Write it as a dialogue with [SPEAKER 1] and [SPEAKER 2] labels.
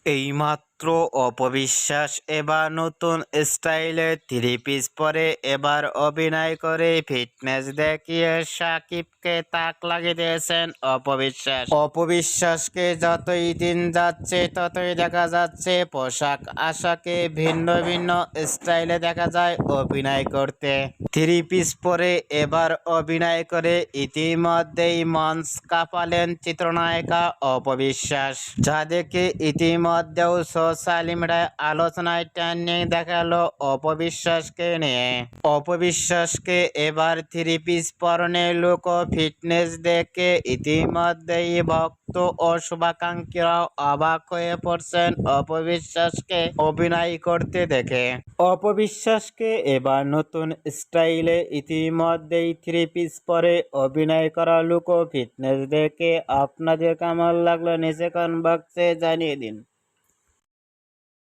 [SPEAKER 1] এইমাত্র অপবিশ্বাস এবার নতুন স্টাইলে থ্রি পিস পরে এবার অভিনয় করে ফিটনেস দেখিয়ে সাকিবকে তাক লাগিয়ে দিয়েছেন অপবিশ্বাস। অপবিশ্বাসকে যতই দিন যাচ্ছে ততই দেখা যাচ্ছে পোশাক আশাকে ভিন্ন ভিন্ন স্টাইলে দেখা যায় অভিনয় করতে। থ্রি পিস পরে এবার অভিনয় করে ইতিমধ্যেই মঞ্চ কাঁপালেন চিত্রনায়িকা অপবিশ্বাস, যা দেখে ইতিমধ্যেও সোশ্যাল মিডিয়ায় আলোচনায় ট্রেন্ডিং দেখালো অপবিশ্বাসকে নিয়ে। অপবিশ্বাসকে এবার থ্রি পিস পরনে লুক ও ফিটনেস দেখে ইতিমধ্যেই ভক্ত ও শুভাকাঙ্ক্ষীরাও অবাক হয়ে পড়ছেন অপবিশ্বাসকে অভিনয় করতে দেখে। অপবিশ্বাসকে এবার নতুন স্টাইলে ইতিমধ্যেই থ্রি পিস পরে অভিনয় করা লুক ও ফিটনেস দেখে আপনাদের কেমন লাগলো নিচে কমেন্ট বক্সে জানিয়ে দিন।